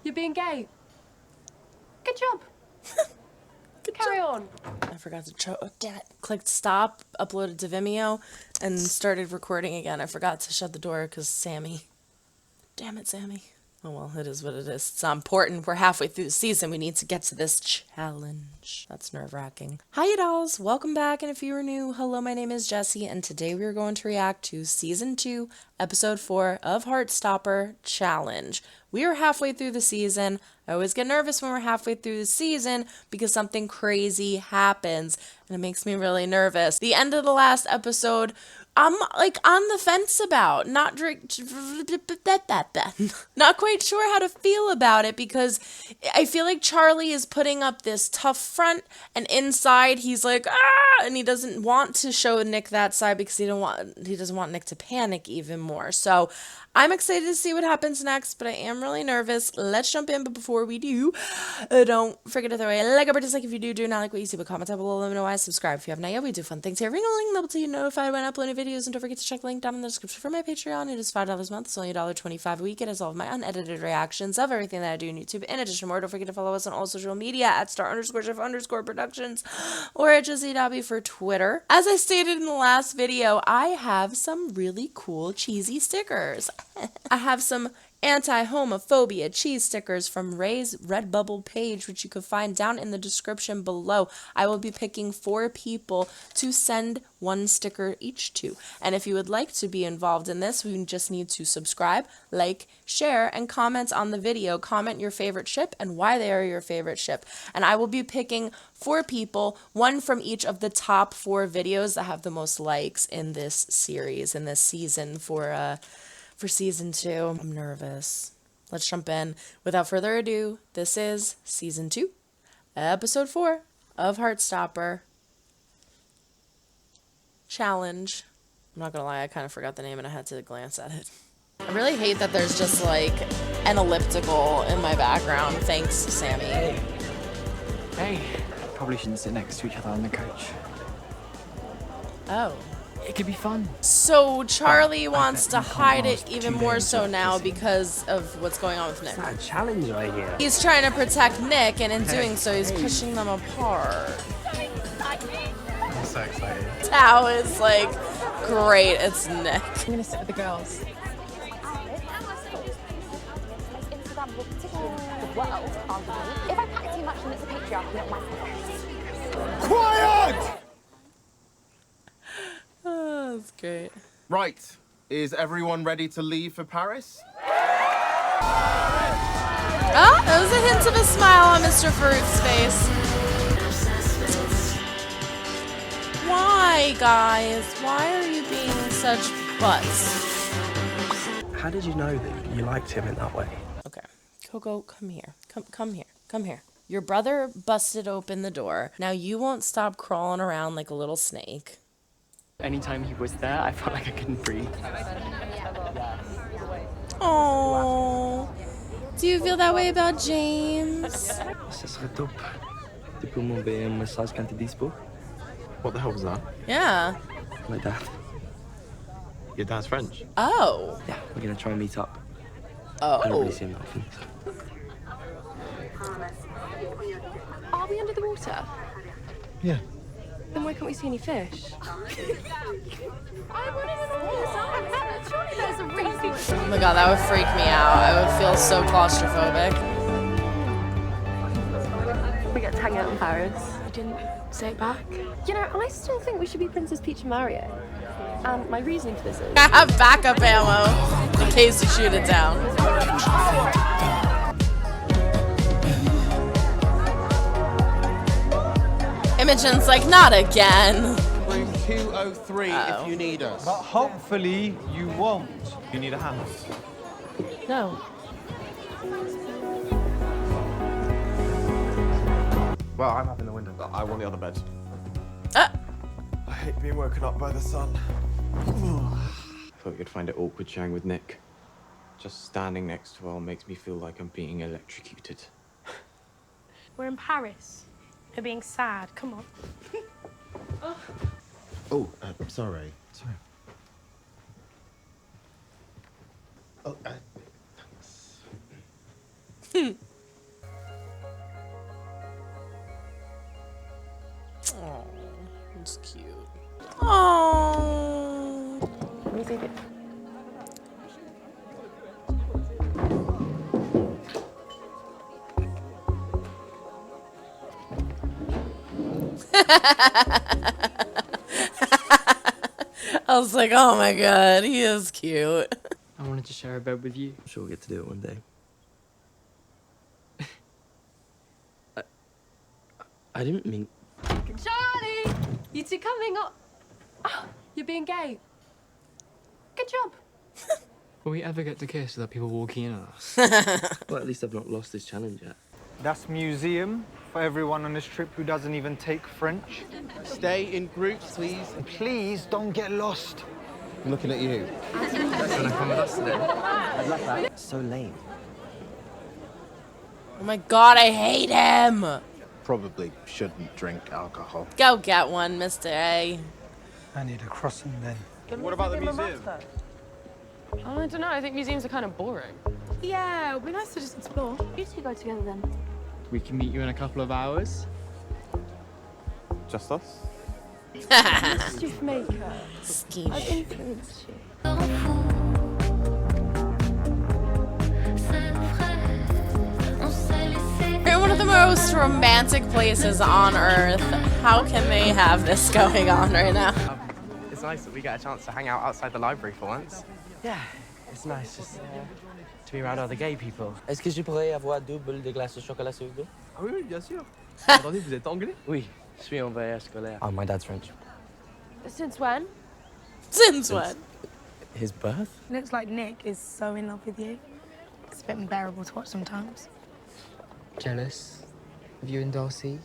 You're being gay. Good job. Carry on. I forgot to oh, damn it. Clicked stop, uploaded to Vimeo, and started recording again. I forgot to shut the door because Sammy. Damn it, Sammy. Oh well, it is what it is. It's not important. We're halfway through the season. We need to get to this challenge. That's nerve-wracking. Hi, you dolls. Welcome back. And if you are new, hello, my name is Jessie. And today we are going to react to Season 2, Episode 4 of Heartstopper Challenge. We are halfway through the season. I always get nervous when we're halfway through the season because something crazy happens. And it makes me really nervous. The end of the last episode, I'm like on the fence about, not quite sure how to feel about it because I feel like Charlie is putting up this tough front and inside he's like, ah, and he doesn't want to show Nick that side because he doesn't want Nick to panic even more. So I'm excited to see what happens next, but I am really nervous. Let's jump in, but before we do, don't forget to throw a like or dislike if you do not like what you see, but comment down below, let me know why. Subscribe if you haven't yet. We do fun things here. Ring a link, that'll tell you notified when I upload new videos, and don't forget to check the link down in the description for my Patreon. It is $5 a month. It's only $1.25 a week. It has all of my unedited reactions of everything that I do on YouTube. In addition to more, don't forget to follow us on all social media at @star_chef_productions or at Jessie Dobbie for Twitter. As I stated in the last video, I have some really cool cheesy stickers. I have some Anti-Homophobia Cheese stickers from Ray's Redbubble page, which you can find down in the description below. I will be picking 4 people to send 1 sticker each to. And if you would like to be involved in this, we just need to subscribe, like, share, and comment on the video. Comment your favorite ship and why they are your favorite ship. And I will be picking 4 people, 1 from each of the top 4 videos that have the most likes in this series, in this season for Season 2. I'm nervous. Let's jump in. Without further ado, this is Season 2, Episode 4 of Heartstopper Challenge. I'm not gonna lie, I kind of forgot the name and I had to glance at it. I really hate that there's just like an elliptical in my background. Thanks, Sammy. Hey, probably shouldn't sit next to each other on the couch. Oh. It could be fun. So Charlie wants to hide it even more so now because of what's going on with Nick. It's not a challenge right here. He's trying to protect Nick, and in doing so, he's pushing them apart. I'm so excited. Tao is like, great, it's Nick. I'm gonna sit with the girls. If I pack too much, then it's a patriarchy, not my fault. Quiet! Oh, that's great. Right. Is everyone ready to leave for Paris? Oh, there was a hint of a smile on Mr. Farouk's face. Why, guys? Why are you being such butts? How did you know that you liked him in that way? Okay, Coco, come here. Come here. Come here. Your brother busted open the door. Now you won't stop crawling around like a little snake. Anytime he was there, I felt like I couldn't breathe. Oh, do you feel that way about James? Ce serait top. Tu peux m'envoyer un message quand t'es dispo? What the hell was that? Yeah. My dad. Your dad's French? Oh. Yeah, we're gonna try and meet up. I don't Oh. really see him that often. Are we under the water? Yeah. Then why can't we see any fish? Oh my god, that would freak me out. I would feel so claustrophobic. We get to hang out in Paris. I didn't say it back. You know, I still think we should be Princess Peach and Mario. And my reasoning for this is... I have backup ammo in case you shoot it down. Imogen's like, not again. Room 203 if you need us. But hopefully you won't. You need a hand. No. Well, I'm up in the window. I want the other bed. I hate being woken up by the sun. I thought you'd find it awkward sharing with Nick. Just standing next to her makes me feel like I'm being electrocuted. We're in Paris. We're being sad. Come on. Sorry. Sorry. Oh, thanks. I was like, oh my god, he is cute. I wanted to share a bed with you. I'm sure we'll get to do it one day. I didn't mean... Charlie! You two coming up? Oh, you're being gay. Good job. Will we ever get to kiss without people walking in on us? Well, at least I've not lost this challenge yet. That's museum for everyone on this trip who doesn't even take French. Stay in groups, please. Please don't get lost. I'm looking at you. Gonna come with us today? So lame. Oh my god, I hate him. Probably shouldn't drink alcohol. Go get one, Mr. A. I need a croissant then. What about the museum? I don't know. I think museums are kind of boring. Yeah, it'd be nice to just explore. You two go together then. We can meet you in a couple of hours. Just us? Mischief maker. Scheme. I've influenced you. We're in one of the most romantic places on Earth. How can they have this going on right now? It's nice that we get a chance to hang out outside the library for once. Yeah, it's nice just to be around other gay people. Est-ce que je pourrais avoir double de glace au chocolat s'il vous plaît? Ah oui, bien sûr. Attendez, vous êtes anglais? Oui, je suis en voyage scolaire. Oh, my dad's French. Since when? Since when? His birth? Looks like Nick is so in love with you. It's a bit unbearable to watch sometimes. Jealous of you and Darcy?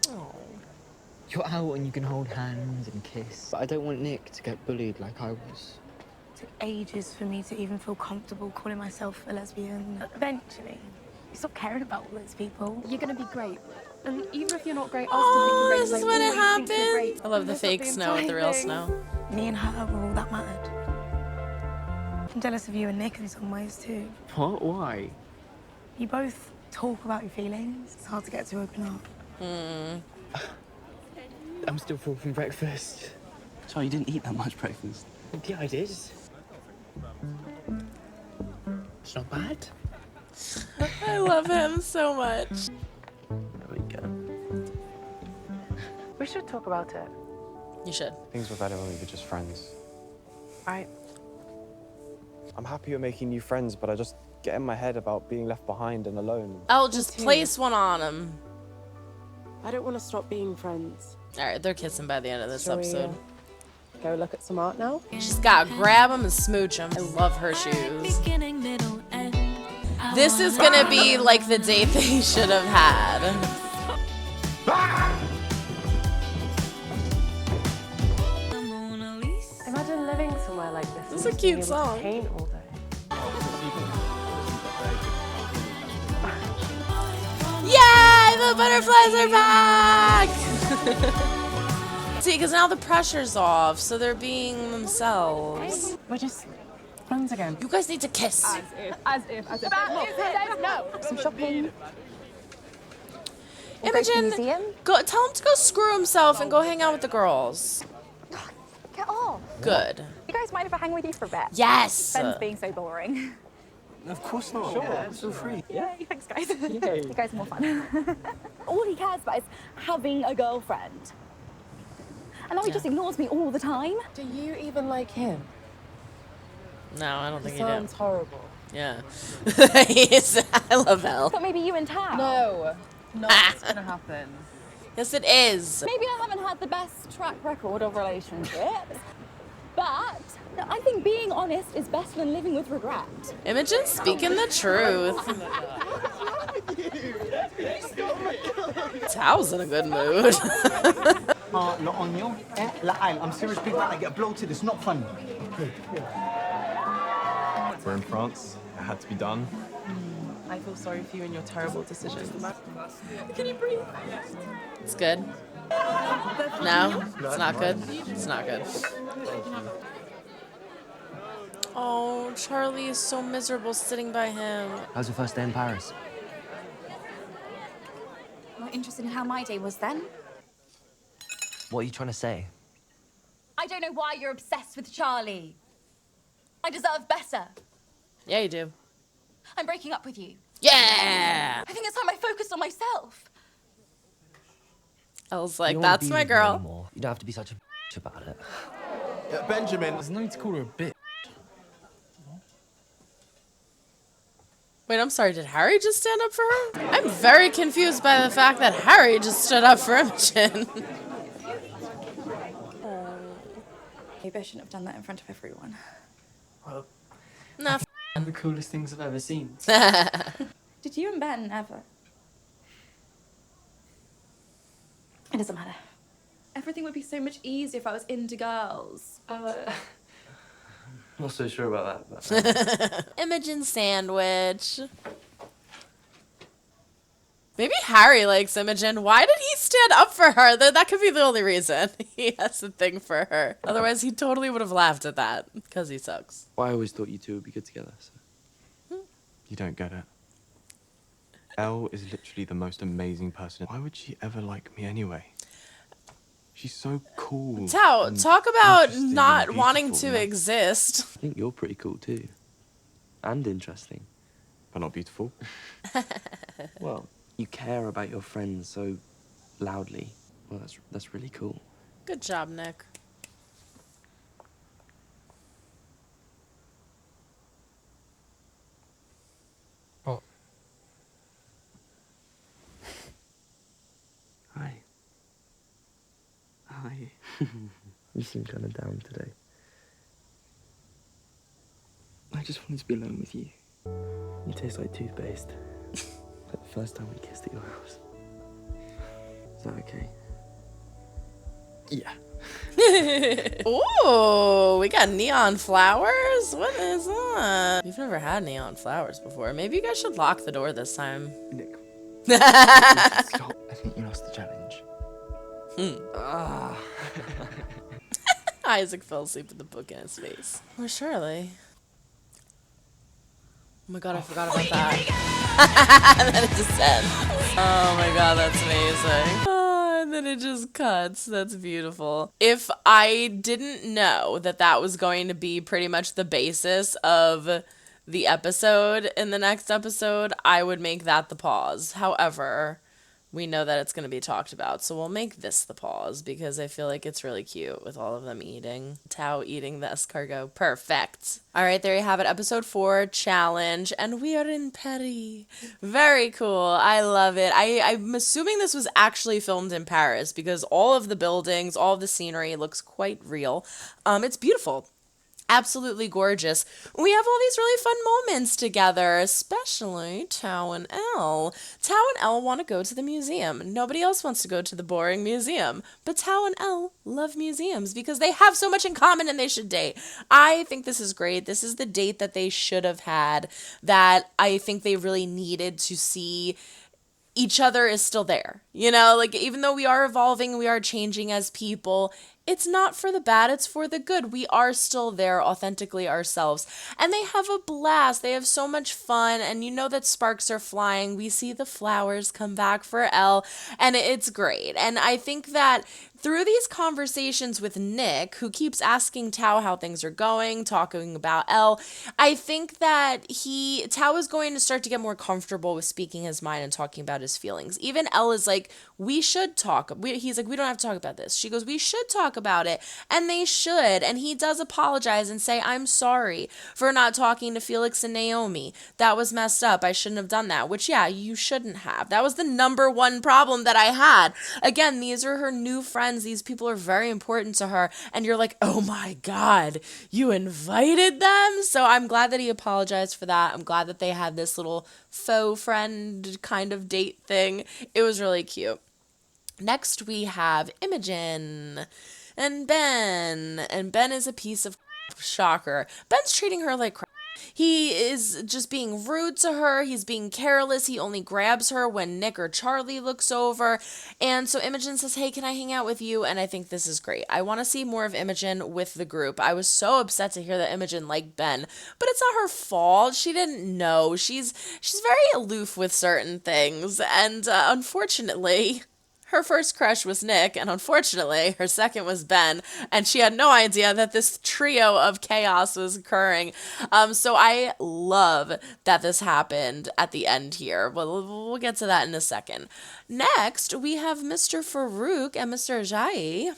Oh. You're out and you can hold hands and kiss. But I don't want Nick to get bullied like I was. It took ages for me to even feel comfortable calling myself a lesbian. Eventually, you stop caring about all those people. You're gonna be great. And even if you're not great, Oh, I'll this still is think you're when great. it I always think you're great. happened. I love the Mess up fake snow with the real entire thing. snow. Me and her were all that mattered. I'm jealous of you and Nick in some ways too. What? Why? You both talk about your feelings. It's hard to get to open up. I'm still full from breakfast. So you didn't eat that much breakfast? Yeah, I did. It's not bad. I love him so much. There we go. We should talk about it. You should. Things were better when we were just friends. Right. I'm happy you're making new friends, but I just get in my head about being left behind and alone. I'll just place one on him. I don't want to stop being friends. All right, they're kissing by the end of this Shall we, episode. Go look at some art now? She's gotta grab him and smooch him. I love her shoes. This is gonna be like the date they should have had. Imagine living somewhere like this. This is and a just being cute able to song. paint all day. Yay! The butterflies are back! See, because now the pressure's off, so they're being themselves. We're just friends again. You guys need to kiss. As if. No. Some shopping. Imogen, Museum. go tell him to go screw himself and go hang out with the girls. Get off. Good. You guys mind if I hang with you for a bit? Yes. Ben's being so boring. Of course not. Sure. Feel free. Yay, thanks guys. You guys are more fun. All he cares about is having a girlfriend. And now he just ignores me all the time. Do you even like him? No, I don't He think you sounds do. horrible. Yeah. I love Hell. But maybe you and Tam. No, not gonna happen. Yes, it is. Maybe I haven't had the best track record of relationships, but I think being honest is better than living with regret. Imogen speaking the truth. Tao's in a good mood. I'm serious, big man. I get bloated. It's not funny. We're in France. It had to be done. I feel sorry for you and your terrible decisions. Can you breathe? It's good. No, it's not good. It's not good. Oh, Charlie is so miserable sitting by him. How's your first day in Paris? Not interested in how my day was then. What are you trying to say? I don't know why you're obsessed with Charlie. I deserve better. Yeah, you do. I'm breaking up with you. Yeah! I think it's time I focused on myself. Elle's like, You don't wanna that's be my with me girl. anymore. You don't have to be such a bitch about it. Benjamin. There's no need to call her a bitch. Wait, I'm sorry, did Harry just stand up for her? I'm very confused by the fact that Harry just stood up for Imogen. Maybe I shouldn't have done that in front of everyone. Well, Nah. and the coolest things I've ever seen. Did you and Ben ever? It doesn't matter. Everything would be so much easier if I was into girls. Not so sure about that. But, Imogen sandwich. Maybe Harry likes Imogen. Why did he stand up for her? That could be the only reason. He has a thing for her. Otherwise, he totally would have laughed at that, because he sucks. Well, I always thought you two would be good together, so. You don't get it. Elle is literally the most amazing person. Why would she ever like me anyway? She's so cool. Tao, and talk about interesting not and wanting beautiful, to you know? exist. I think you're pretty cool too. And interesting. But not beautiful. Well, you care about your friends so loudly. Well, that's really cool. Good job, Nick. What? Hi. Hi. You seem kind of down today. I just wanted to be alone with you. You taste like toothpaste. Like the first time we kissed at your house. Is that okay? Yeah. Ooh, we got neon flowers? What is that? We've never had neon flowers before. Maybe you guys should lock the door this time. Nick. Stop. I think you lost the challenge. Isaac fell asleep with the book in his face. Where's Shirley? Oh my god, I forgot about that. And then it just ends. Oh my god, that's amazing. Oh, and then it just cuts. That's beautiful. If I didn't know that that was going to be pretty much the basis of the episode in the next episode, I would make that the pause. However, we know that it's going to be talked about, so we'll make this the pause because I feel like it's really cute with all of them eating. Tao eating the escargot. Perfect. All right, there you have it. Episode 4, challenge, and we are in Paris. Very cool. I love it. I'm assuming this was actually filmed in Paris because all of the buildings, all of the scenery looks quite real. It's beautiful. Absolutely gorgeous. We have all these really fun moments together, especially Tao and Elle. Tao and Elle want to go to the museum. Nobody else wants to go to the boring museum. But Tao and Elle love museums because they have so much in common and they should date. I think this is great. This is the date that they should have had, that I think they really needed to see each other is still there. You know, like even though we are evolving, we are changing as people, it's not for the bad, it's for the good. We are still there authentically ourselves. And they have a blast. They have so much fun. And you know that sparks are flying. We see the flowers come back for Elle. And it's great. And I think that through these conversations with Nick, who keeps asking Tao how things are going, talking about Elle, I think that Tao is going to start to get more comfortable with speaking his mind and talking about his feelings. Even Elle is like, we should talk. He's like, we don't have to talk about this. She goes, we should talk about it. And they should. And he does apologize and say, I'm sorry for not talking to Felix and Naomi. That was messed up. I shouldn't have done that. Which, yeah, you shouldn't have. That was the number one problem that I had. Again, these are her new friends. These people are very important to her. And you're like, oh my God, you invited them? So I'm glad that he apologized for that. I'm glad that they had this little faux friend kind of date thing. It was really cute. Next, we have Imogen and Ben. And Ben is a piece of shocker. Ben's treating her like crap. He is just being rude to her. He's being careless. He only grabs her when Nick or Charlie looks over. And so Imogen says, hey, can I hang out with you? And I think this is great. I want to see more of Imogen with the group. I was so upset to hear that Imogen liked Ben, but it's not her fault. She didn't know. She's very aloof with certain things. And unfortunately, her first crush was Nick, and unfortunately, her second was Ben, and she had no idea that this trio of chaos was occurring. So I love that this happened at the end here. We'll get to that in a second. Next, we have Mr. Farouk and Mr. Ajayi.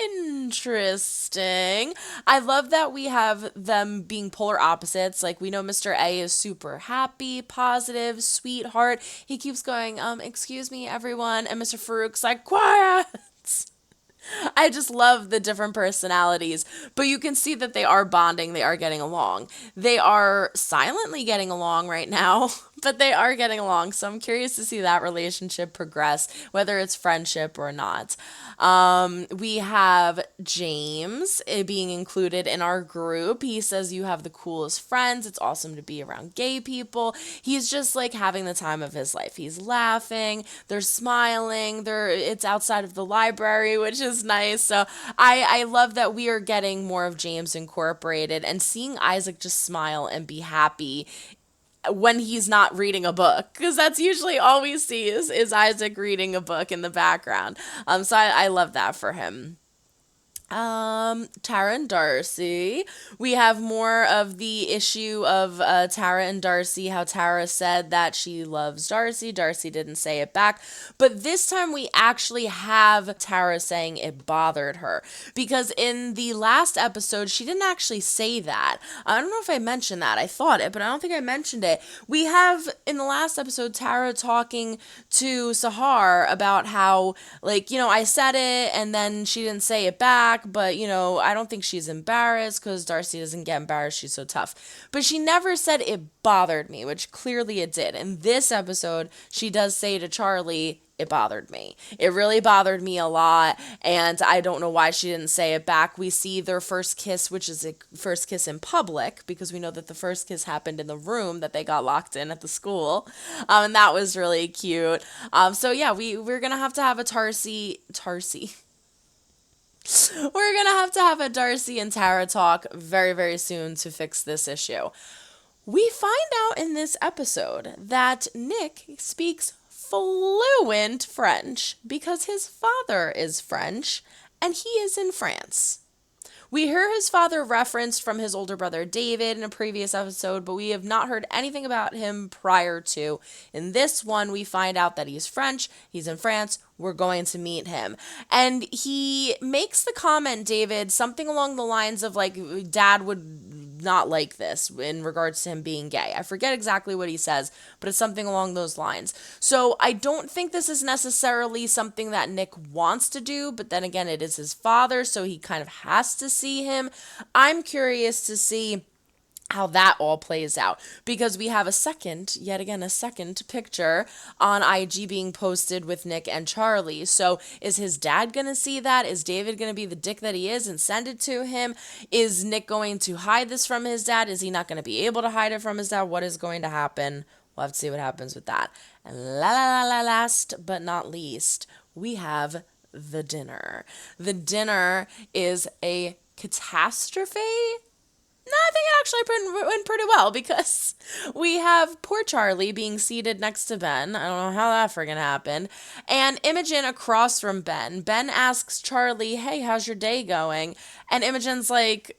Interesting. I love that we have them being polar opposites. Like, we know Mr. A is super happy, positive, sweetheart. He keeps going, excuse me, everyone. And Mr. Farouk's like, quiet. I just love the different personalities, but you can see that they are bonding. They are getting along. They are silently getting along right now, but they are getting along. So I'm curious to see that relationship progress, whether it's friendship or not. We have James being included in our group. He says, you have the coolest friends. It's awesome to be around gay people. He's just like having the time of his life. He's laughing. They're smiling. It's outside of the library, which is nice. So I love that we are getting more of James incorporated, and seeing Isaac just smile and be happy when he's not reading a book, because that's usually all we see is Isaac reading a book in the background. So I love that for him. Tara and Darcy. We have more of the issue of Tara and Darcy, how Tara said that she loves Darcy. Darcy didn't say it back. But this time we actually have Tara saying it bothered her. Because in the last episode, she didn't actually say that. I don't know if I mentioned that. I thought it, but I don't think I mentioned it. We have, in the last episode, Tara talking to Sahar about how, like, I said it and then she didn't say it back. But, I don't think she's embarrassed because Darcy doesn't get embarrassed. She's so tough. But she never said it bothered me, which clearly it did. In this episode, she does say to Charlie, it bothered me. It really bothered me a lot, and I don't know why she didn't say it back. We see their first kiss, which is a first kiss in public, because we know that the first kiss happened in the room that they got locked in at the school, and that was really cute. So yeah, we're gonna have to have a Tarsi. We're going to have a Darcy and Tara talk very, very soon to fix this issue. We find out in this episode that Nick speaks fluent French because his father is French and he is in France. We hear his father referenced from his older brother David in a previous episode, but we have not heard anything about him prior to. In this one, we find out that he's French, he's in France, we're going to meet him. And he makes the comment, David, something along the lines of like, Dad would not like this in regards to him being gay. I forget exactly what he says, but it's something along those lines. So I don't think this is necessarily something that Nick wants to do, but then again, it is his father, so he kind of has to see him. I'm curious to see how that all plays out, because we have yet again a second picture on IG being posted with Nick and Charlie. So is his dad gonna see that? Is David gonna be the dick that he is and send it to him? Is Nick going to hide this from his dad? Is he not gonna be able to hide it from his dad? What is going to happen? We'll have to see what happens with that. And last but not least, we have the dinner. The dinner is a catastrophe. No, I think it actually went pretty well, because we have poor Charlie being seated next to Ben. I don't know how that friggin' happened. And Imogen across from Ben. Ben asks Charlie, hey, how's your day going? And Imogen's like,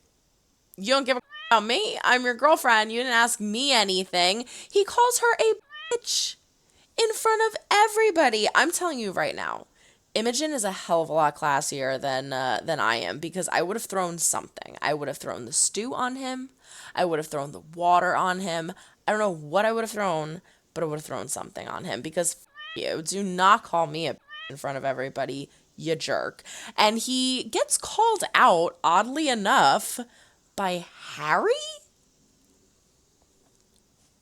you don't give a about me? I'm your girlfriend. You didn't ask me anything. He calls her a bitch in front of everybody. I'm telling you right now, Imogen is a hell of a lot classier than I am, because I would have thrown something. I would have thrown the stew on him. I would have thrown the water on him. I don't know what I would have thrown, but I would have thrown something on him, because you do not call me a in front of everybody, you jerk. And he gets called out, oddly enough, by Harry?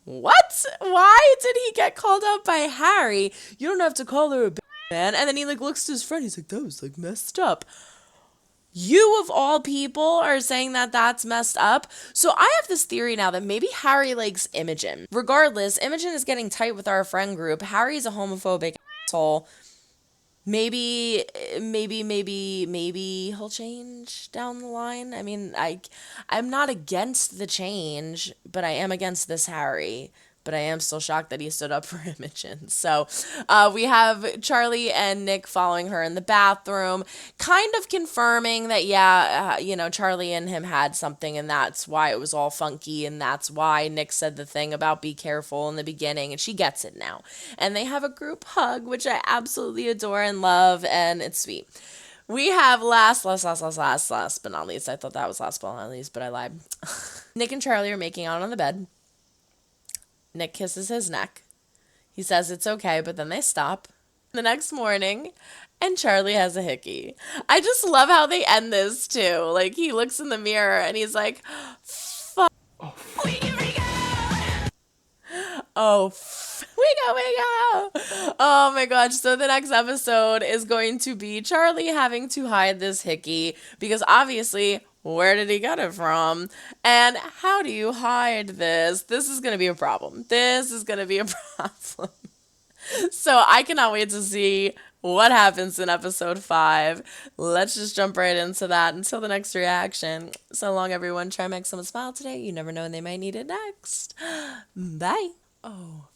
What? Why did he get called out by Harry? You don't have to call her a man. And then he like looks to his friend. He's like, that was like messed up. You of all people are saying that that's messed up. So I have this theory now that maybe Harry likes Imogen. Regardless, Imogen is getting tight with our friend group. Harry's a homophobic asshole. Maybe he'll change down the line. I mean, I'm not against the change, but I am against this Harry. but I am still shocked that he stood up for Imogen. So we have Charlie and Nick following her in the bathroom, kind of confirming that, Charlie and him had something, and that's why it was all funky, and that's why Nick said the thing about be careful in the beginning, and she gets it now. And they have a group hug, which I absolutely adore and love, and it's sweet. We have last but not least. I thought that was last but not least, but I lied. Nick and Charlie are making out on the bed. Nick kisses his neck. He says it's okay, but then they stop. The next morning, and Charlie has a hickey. I just love how they end this, too. Like, he looks in the mirror, and he's like, fuck. Oh, we go. Oh my gosh. So the next episode is going to be Charlie having to hide this hickey because obviously, where did he get it from? And how do you hide this? This is going to be a problem. So I cannot wait to see what happens in episode 5. Let's just jump right into that until the next reaction. So long, everyone. Try and make someone smile today. You never know when they might need it next. Bye. Oh.